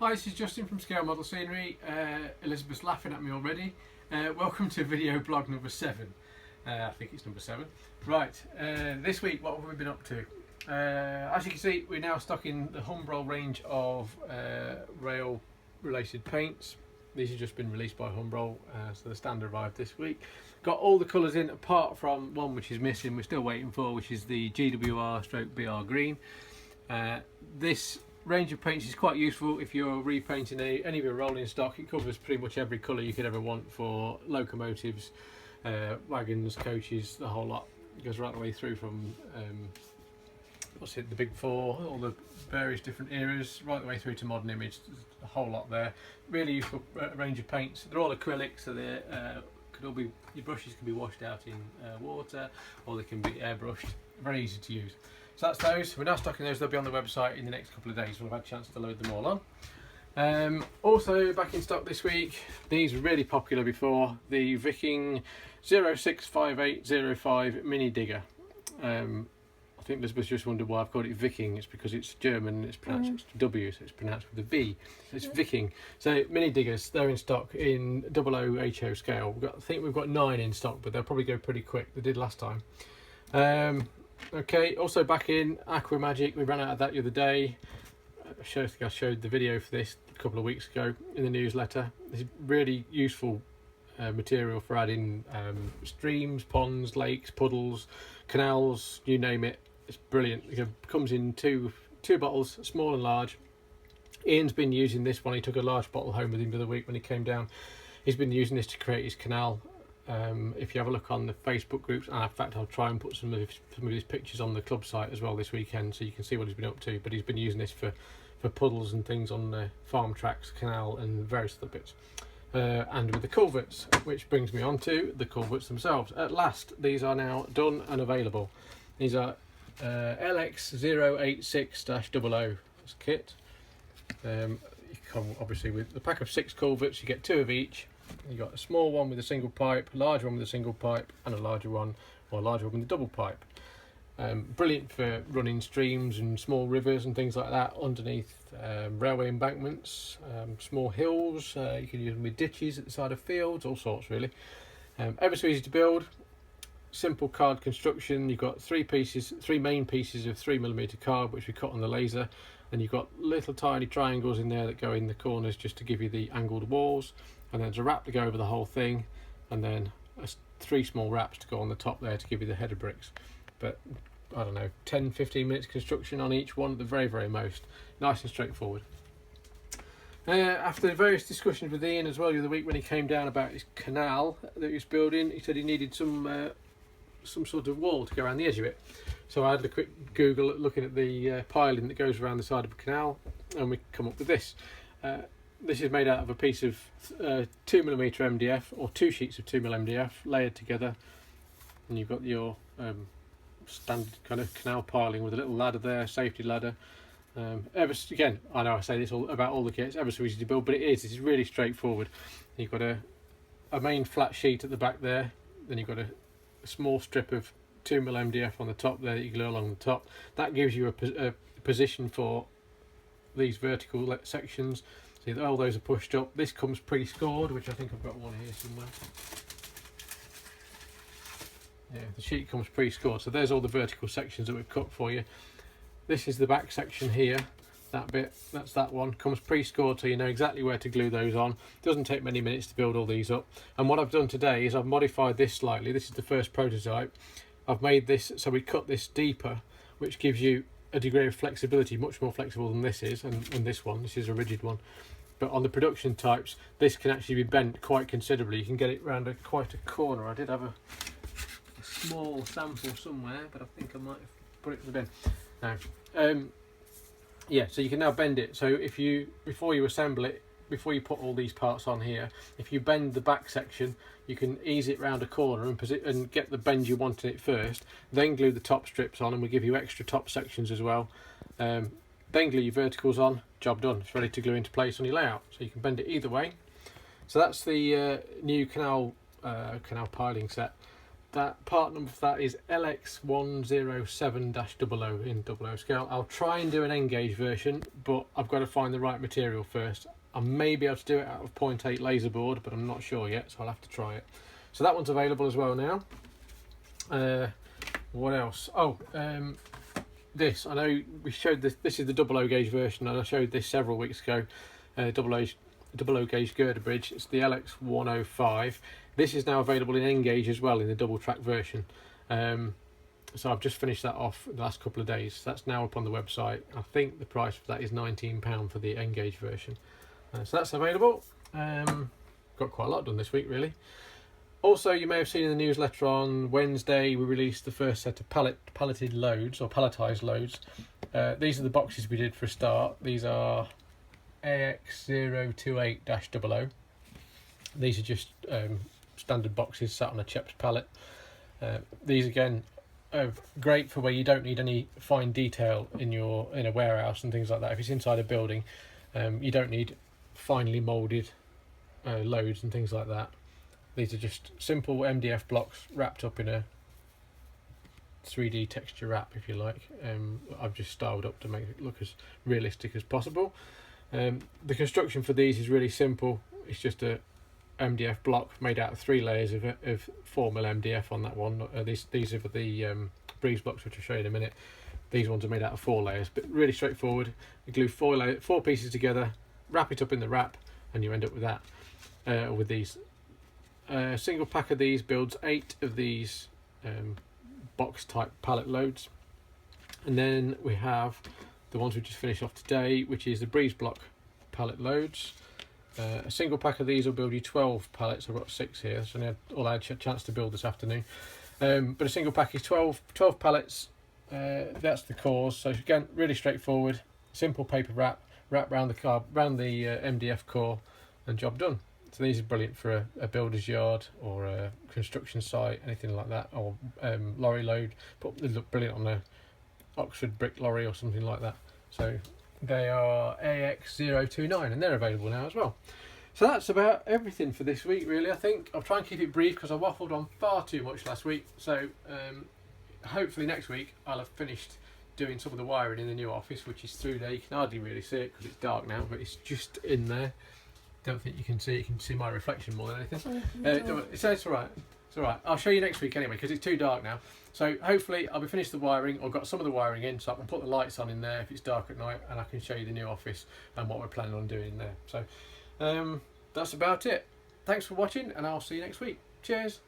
Hi, this is Justin from Scale Model Scenery. Elizabeth's laughing at me already. Welcome to video blog number 7. I think it's number 7. Right, this week what have we been up to? As you can see, we're now stocking the Humbrol range of rail related paints. These have just been released by Humbrol, so the stand arrived this week. Got all the colours in apart from one which is missing, we're still waiting for, which is the GWR/BR green. This range of paints is quite useful if you're repainting any of your rolling stock. It covers pretty much every colour you could ever want for locomotives, wagons, coaches, the whole lot. It goes right the way through from the big four, all the various different eras, right the way through to modern image. There's a whole lot there. Really useful range of paints. They're all acrylic, so they could all be, your brushes can be washed out in water, or they can be airbrushed. Very easy to use. So that's those. We're now stocking those. They'll be on the website in the next couple of days. We'll have had a chance to load them all on. Also back in stock this week, these were really popular before, the Viking 065805 mini digger. I think Elizabeth just wondered why I've called it Viking. It's because it's German and it's pronounced W, so it's pronounced with a V. So it's Viking. So mini diggers, they're in stock in 008 scale. I think we've got 9 in stock, but they'll probably go pretty quick. They did last time. Okay, also back in Aqua Magic, we ran out of that the other day. I think I showed the video for this a couple of weeks ago in the newsletter. It's really useful material for adding streams, ponds, lakes, puddles, canals, you name it. It's brilliant. It comes in two bottles, small and large. Ian's been using this one. He took a large bottle home with him the other week when he came down. He's been using this to create his canal. If you have a look on the Facebook groups, and in fact I'll try and put some of his pictures on the club site as well this weekend, so you can see what he's been up to. But he's been using this for puddles and things on the farm tracks, canal and various other bits. And with the culverts, which brings me on to the culverts themselves. At last, these are now done and available. These are LX086-00 kit. You come obviously with the pack of 6 culverts. You get 2 of each. You've got a small one with a single pipe, a large one with a single pipe, and a larger one, or a larger one with a double pipe. Brilliant for running streams and small rivers and things like that underneath railway embankments, small hills. You can use them with ditches at the side of fields, all sorts really. Ever so easy to build. Simple card construction. You've got 3 main pieces of 3mm card, which we cut on the laser, and you've got little tiny triangles in there that go in the corners just to give you the angled walls, and then there's a wrap to go over the whole thing, and then 3 small wraps to go on the top there to give you the header bricks. But I don't know, 10-15 minutes construction on each one at the very, very most. Nice and straightforward. After various discussions with Ian as well the other week when he came down about his canal that he was building, he said he needed some sort of wall to go around the edge of it. So I had a quick Google looking at the piling that goes around the side of a canal, and we come up with this. This is made out of a piece of 2mm MDF, or 2 sheets of 2mm MDF layered together, and you've got your standard kind of canal piling with a little ladder there, safety ladder. Again, I know I say this all about all the kits, ever so easy to build, but it's really straightforward. You've got a main flat sheet at the back there, then you've got a small strip of 2mm MDF on the top there that you glue along the top. That gives you a position for these vertical sections. See, all those are pushed up. This comes pre-scored, which I think I've got one here somewhere. Yeah, the sheet comes pre-scored, so there's all the vertical sections that we've cut for you. This is the back section here. That bit, that's that one, comes pre-scored, so you know exactly where to glue those on. Doesn't take many minutes to build all these up. And what I've done today is I've modified this slightly. This is the first prototype. I've made this so we cut this deeper, which gives you a degree of flexibility, much more flexible than this is, and this one. This is a rigid one. But on the production types, this can actually be bent quite considerably. You can get it round quite a corner. I did have a small sample somewhere, but I think I might have put it in the bin. Now, yeah, so you can now bend it. So if you, before you assemble it, before you put all these parts on here, if you bend the back section, you can ease it round a corner and get the bend you want in it first, then glue the top strips on, and we give you extra top sections as well. Then glue your verticals on, job done. It's ready to glue into place on your layout, so you can bend it either way. So that's the new canal piling set. that part number for that is LX107-00 in 00 scale. I'll try and do an N-gauge version, but I've got to find the right material first. I may be able to do it out of 0.8 laser board, but I'm not sure yet, so I'll have to try it. So that one's available as well now. What else? Oh, this. I know we showed this. This is the 00 gauge version, and I showed this several weeks ago. 00 gauge girder bridge. It's the LX105. This is now available in N-gauge as well in the double track version. So I've just finished that off the last couple of days. That's now up on the website. I think the price for that is £19 for the N-gauge version. So that's available. Got quite a lot done this week, really. Also, you may have seen in the newsletter on Wednesday we released the first set of palleted loads, or palletized loads. These are the boxes we did for a start. These are AX028-00. These are just standard boxes sat on a chipped pallet. These again are great for where you don't need any fine detail in a warehouse and things like that. If it's inside a building, you don't need finely moulded loads and things like that. These are just simple MDF blocks wrapped up in a 3D texture wrap, if you like. I've just styled up to make it look as realistic as possible. The construction for these is really simple. It's just a MDF block made out of 3 layers of 4mm MDF on that one. These are the breeze blocks, which I'll show you in a minute. These ones are made out of 4 layers, but really straightforward. You glue 4 pieces together, wrap it up in the wrap, and you end up with that. With these, a single pack of these builds 8 of these box type pallet loads, and then we have the ones we just finished off today, which is the breeze block pallet loads. A single pack of these will build you 12 pallets. I've got 6 here, so all I had a chance to build this afternoon. But a single pack is 12 pallets. That's the cores. So again, really straightforward, simple paper wrap around the MDF core, and job done. So these are brilliant for a builder's yard or a construction site, anything like that, or lorry load. But they look brilliant on a Oxford brick lorry or something like that. So they are AX029, and they're available now as well. So that's about everything for this week, really. I think I'll try and keep it brief because I waffled on far too much last week. So hopefully next week I'll have finished doing some of the wiring in the new office, which is through there. You can hardly really see it because it's dark now, but it's just in there. Don't think you can see it. You can see my reflection more than anything. It's all right. It's all right. I'll show you next week anyway because it's too dark now. So hopefully I'll be finished the wiring, or got some of the wiring in, so I can put the lights on in there if it's dark at night, and I can show you the new office and what we're planning on doing in there. So that's about it. Thanks for watching, and I'll see you next week. Cheers.